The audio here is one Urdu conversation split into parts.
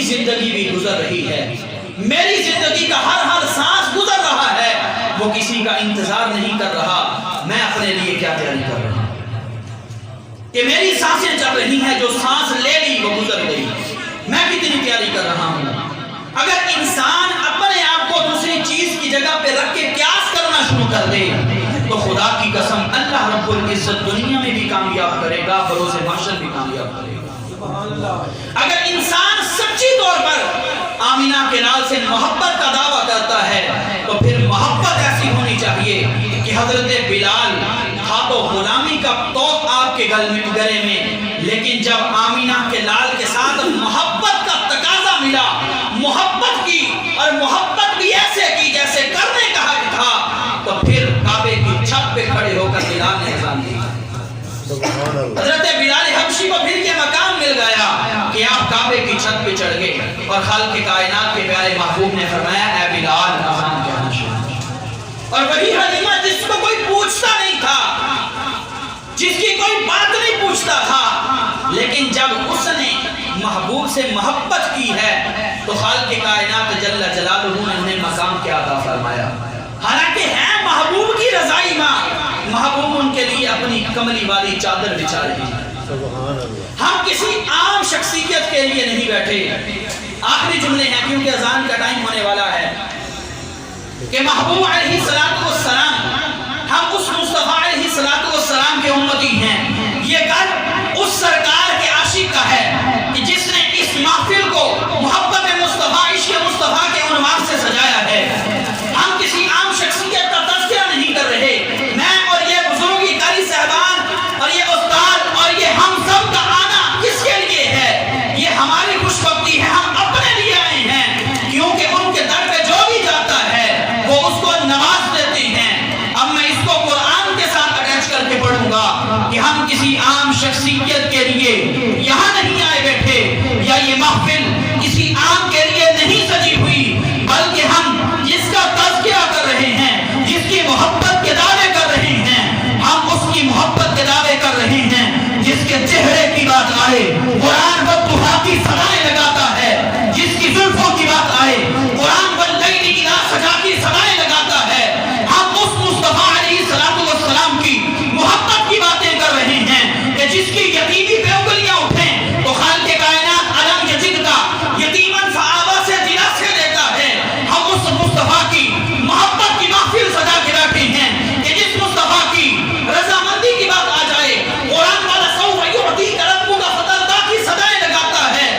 زندگی بھی گزر رہی ہے، میری زندگی کا ہر سانس گزر رہا ہے، وہ کسی کا انتظار نہیں کر رہا، میں اپنے لیے کیا تیاری کر رہا ہوں کہ میری سانسیں چل رہی ہیں، جو سانس لے لی وہ گزر گئی، میں کتنی تیاری کر رہا ہوں۔ اگر انسان اپنے آپ کو دوسری چیز کی جگہ پہ رکھ کے قیاس کرنا شروع کر دے تو خدا کی قسم اللہ رب العزت دنیا میں بھی کامیاب کرے گا، بروز محشر بھی کامیاب کرے گا۔ اگر انسان سچی طور پر آمینہ کے لال سے محبت کا دعویٰ کرتا ہے تو پھر محبت ایسی ہونی چاہیے کہ حضرت بلال تھا تو غلامی کا توق آپ کے گلے میں، لیکن جب آمینہ کے لال کے ساتھ محبت کا تقاضا ملا، محبت کی، اور محبت بھی ایسے کی جیسے کرنے کہا تھا، تو پھر کعبے کی چھت پہ کھڑے ہو کر بلال نے اذان دی۔ حضرت بلال حبشی کو پھر یہ مقام مل گیا کہ آپ کعبے کی چھت پہ چڑھ گئے اور خالق کائنات کے پیارے محبوب نے فرمایا اے بلال اذان کہنا شروع۔ اور وہی حلیمہ جس کو کوئی پوچھتا نہیں تھا، جس کی کوئی بات نہیں پوچھتا تھا، لیکن جب اس نے محبوب سے محبت کی ہے تو خالق کائنات جل جلالہ نے انہیں مقام کیا عطا فرمایا۔ حالانکہ ہے محبوب کی رضائی ماں، محبوب ان کے لیے اپنی کملی والی چادر بچھا رہی ہے۔ ہم کسی عام شخصیت کے لیے نہیں بیٹھے۔ آخری جملے ہیں کیونکہ اذان کا ٹائم ہونے والا ہے کہ محبوب علیہ السلام، ہم اس مصطفیٰ علیہ السلام کے امتی ہیں۔ یہ گھر اس سرکار کے عاشق کا ہے کہ جس نے اس محفل کو محبت مصطفیٰ، عشق مصطفیٰ کے عنوان سے سجایا ہے۔ ہم کسی عام شخصیت کا تذکرہ نہیں کر رہے، میں اور یہ بزرگی قاری صاحبان اور یہ استاد اور یہ ہم سب کا آنا کس کے لیے ہے؟ یہ ہماری خوش بختی ہے، ہم اپنے لیے آئے ہیں، کیونکہ ان کے در پہ جو بھی جاتا ہے وہ اس کو نواز دیتے ہیں۔ اب میں اس کو قرآن کے ساتھ اٹیچ کر کے پڑھوں گا کہ ہم کسی عام شخصیت کے لیے یہاں نہیں آئے بیٹھے، یا یہ محفل کسی عام کے لیے نہیں سجی ہوئی، بلکہ ہم جس کا تذکرہ کر رہے ہیں، جس کی محبت کے دعوے کر رہے ہیں، ہم اس کی محبت کے دعوے کر رہے ہیں جس کے چہرے کی بات آئے قرآن والضحیٰ کی صدائیں لگاتا ہے، جس کی زلفوں کی بات آئے قرآن واللیل اذا سجا کی صدائیں لگاتا ہے۔ ہم اس مصطفیٰ علیہ السلام کی محبت کی باتیں کر رہے ہیں کہ جس کی یتیمی پہ انگلیاں اٹھیں تو خالق کائنات علم یجد کا یتیمن فآوا سے دلاسے دیتا ہے۔ ہم اس مصطفیٰ کی محبت کی محفل سجا کے بیٹھے ہیں کہ جس مصطفیٰ کی رضامندی کی بات آ جائے قرآن والا سوف یعطیک ربک فترضی کی صدائیں لگاتا ہے۔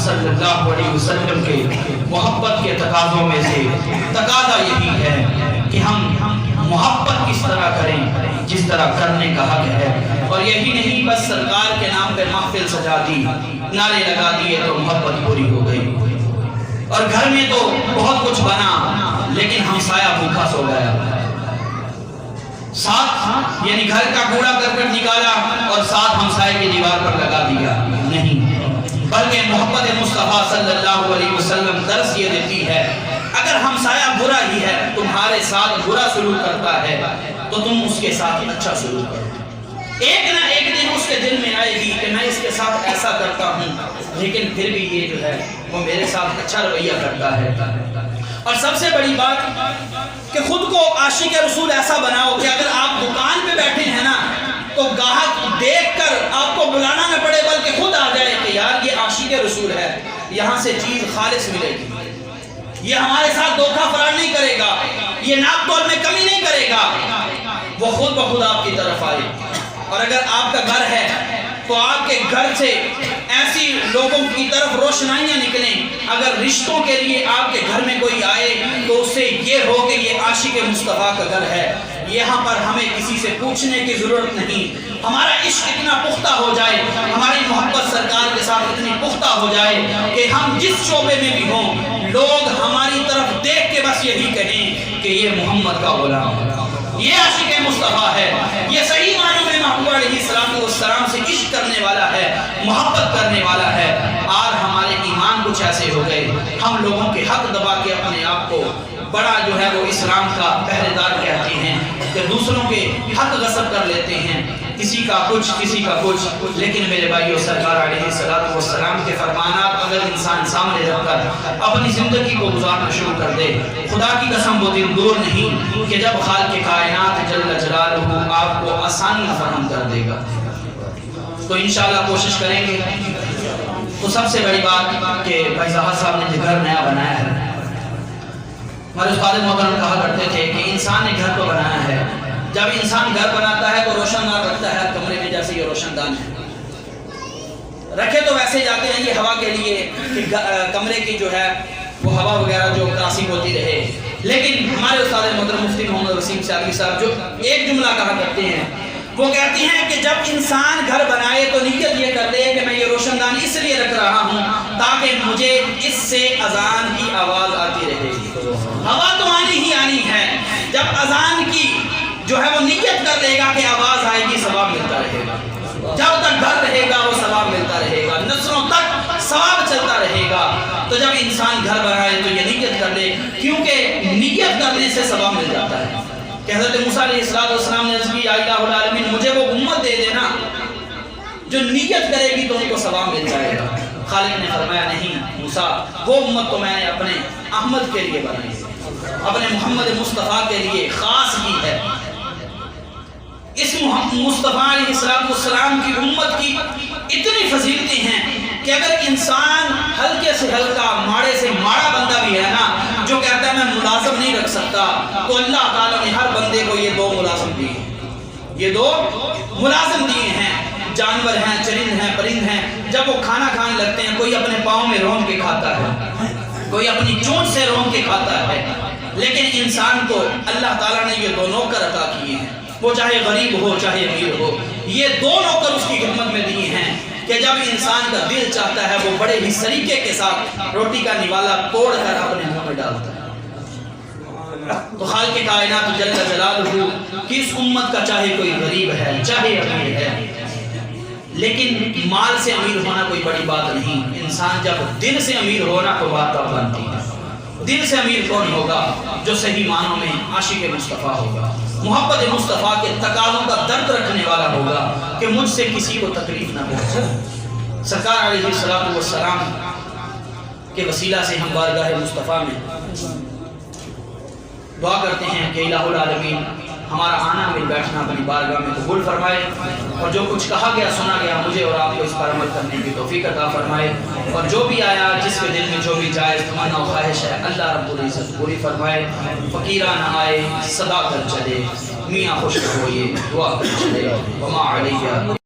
صلی اللہ علیہ وسلم کے محبت کے تقاضوں میں سے تقاضا یہی ہے کہ ہم محبت کس طرح کریں جس طرح کرنے کا حق ہے. اور یہی نہیں بس سرکار کے نام پہ محفل سجا دی, نعرے لگا دیے تو محبت پوری ہو گئی. اور گھر میں تو بہت کچھ بنا لیکن ہمسایہ بھوکا سو گیا. ساتھ یعنی گھر کا کوڑا کرکٹ نکالا اور ساتھ ہمسائے کی دیوار پر لگا دیا, نہیں, بلکہ محبت مصطفیٰ صلی اللہ علیہ وسلم درس یہ دیتی ہے اگر ہمسایہ برا ہی ہے, تمہارے ساتھ برا سلوک کرتا ہے تو تم اس کے ساتھ اچھا سلوک کرو. ایک نہ ایک دن اس کے دل میں آئے گی کہ میں اس کے ساتھ ایسا کرتا ہوں لیکن پھر بھی یہ جو ہے وہ میرے ساتھ اچھا رویہ کرتا ہے. اور سب سے بڑی بات کہ خود کو عاشق رسول ایسا بناؤ کہ اگر آپ دکان پہ بیٹھے ہیں نا تو گاہک دیکھ کر آپ کو بلانا نہ پڑے بلکہ خود آ جائے کہ یار یہ عاشق رسول ہے, یہاں سے چیز خالص ملے گی, یہ ہمارے ساتھ دھوکہ فرار نہیں کرے گا, یہ ناپ تول میں کمی نہیں کرے گا, وہ خود بخود آپ کی طرف آئے. اور اگر آپ کا گھر ہے تو آپ کے گھر سے ایسی لوگوں کی طرف روشنائیاں نکلیں. اگر رشتوں کے لیے آپ کے گھر میں کوئی آئے تو اس سے یہ ہو کہ یہ عاشق مصطفیٰ کا گھر ہے, یہاں پر ہمیں کسی سے پوچھنے کی ضرورت نہیں. ہمارا عشق اتنا پختہ ہو جائے, ہماری محبت سرکار کے ساتھ اتنی پختہ ہو جائے کہ ہم جس شعبے میں بھی ہوں لوگ ہماری طرف دیکھ کے بس یہی کہیں کہ یہ محمد کا غلام ہے, یہ عاشق مصطفیٰ ہے, یہ صحیح معنوں میں محبوب علیہ السلام سے عشق کرنے والا ہے, محبت کرنے والا ہے. اور ہمارے ایمان کچھ ایسے ہو گئے ہم لوگوں کے حق دبا کے اپنے آپ کو بڑا جو ہے وہ اسلام کا پہرے دار کہتے ہیں کہ دوسروں کے حق غصب کر لیتے ہیں, کسی کا کچھ کسی کا کچھ. لیکن میرے بھائیو سرکار علیہ السلام کے فرمانات اگر انسان سامنے رکھ کر اپنی زندگی کو گزارنا شروع کر دے, خدا کی قسم وہ دن دور نہیں کہ جب خالق کائنات جل جلالہ آپ کو آسانیاں فراہم کر دے گا. تو انشاءاللہ کوشش کریں گے. تو سب سے بڑی بات کہ بھائی زاہد صاحب نے جو گھر نیا بنایا ہے, ہمارے استاد محترم کہا کرتے تھے کہ انسان نے گھر کو بنایا ہے, جب انسان گھر بناتا ہے تو روشن دان رکھتا ہے کمرے میں, جیسے یہ روشن دان ہے, رکھے تو ویسے جاتے ہیں یہ ہوا کے لیے کہ کمرے کی جو ہے وہ ہوا وغیرہ جو تاثیر ہوتی رہے. لیکن ہمارے استاد محترم مفتی محمد وسیم سیالوی صاحب جو ایک جملہ کہا کرتے ہیں, وہ کہتے ہیں کہ جب انسان گھر بنائے تو نیت یہ کر لے کہ میں یہ روشن دان اس لیے رکھ رہا ہوں تاکہ مجھے اس سے اذان کی آواز آتی رہے. ہوا تو آنی ہی آنی ہے, جب اذان کی جو ہے وہ نیت کر لے گا کہ آواز آئے گی ثواب ملتا رہے گا, جب تک گھر رہے گا وہ ثواب ملتا رہے گا, نسلوں تک ثواب چلتا رہے گا. تو جب انسان گھر بنائے تو یہ نیت کر لے, کیونکہ نیت کرنے سے ثواب مل جاتا ہے. کہ حضرت موسیٰ علیہ السلام نے عرض کی یا الہ العالمین مجھے وہ امت دے دینا جو نیت کرے گی تو ان کو ثواب مل جائے گا. خالق نے فرمایا نہیں موسیٰ, وہ امت تو میں نے اپنے احمد کے لیے بنائی ہے, اپنے محمد مصطفیٰ کے لیے خاص کی ہے. اس مصطفیٰ علیہ السلام کی امت کی اتنی فضیلتیں ہیں کہ اگر انسان ہلکے سے ہلکا ماڑے سے ماڑا بندہ بھی ہے نا جو کہتا ہے میں ملازم نہیں رکھ سکتا, تو اللہ تعالیٰ نے ہر بندے کو یہ دو ملازم دیے, یہ دو ملازم دیے ہیں. جانور ہیں, چرند ہیں, پرند ہیں, جب وہ کھانا کھانے لگتے ہیں کوئی اپنے پاؤں میں رون کے کھاتا ہے, کوئی اپنی چونچ سے رون کے کھاتا ہے. لیکن انسان کو اللہ تعالیٰ نے یہ دو نوکر عطا کیے ہیں, وہ چاہے غریب ہو چاہے امیر ہو, یہ دو نوکر اس کی خدمت میں دیے ہیں کہ جب انسان کا دل چاہتا ہے وہ بڑے ہی سلیقے کے ساتھ روٹی کا نوالا توڑ کر اپنے منہ میں ڈالتا ہے. تو خالق کائنات جل جلالہ کی اس امت کا چاہے کوئی غریب ہے چاہے امیر ہے, لیکن مال سے امیر ہونا کوئی بڑی بات نہیں. انسان جب دل سے امیر ہونا تو بات اب بنتی ہے. دل سے امیر کون ہوگا؟ جو صحیح معنوں میں عاشق مصطفیٰ ہوگا, محبت مصطفیٰ کے تقاضوں کا درد رکھنے والا ہوگا کہ مجھ سے کسی کو تکلیف نہ پہنچے. سرکار علیہ السلام کے وسیلہ سے ہم بارگاہ مصطفیٰ میں دعا کرتے ہیں کہ الہ العالمین ہمارا آنا مل بیٹھنا اپنی بارگاہ میں قبول فرمائے, اور جو کچھ کہا گیا سنا گیا مجھے اور آپ کو اس پر عمل کرنے کی توفیق عطا فرمائے, اور جو بھی آیا جس کے دل میں جو بھی جائز تمنا و خواہش ہے اللہ رب العزت پوری فرمائے. فقیرانہ آئے صدا کر چلے, میاں خوش ہوئے دعا کر چلے, وما علیہ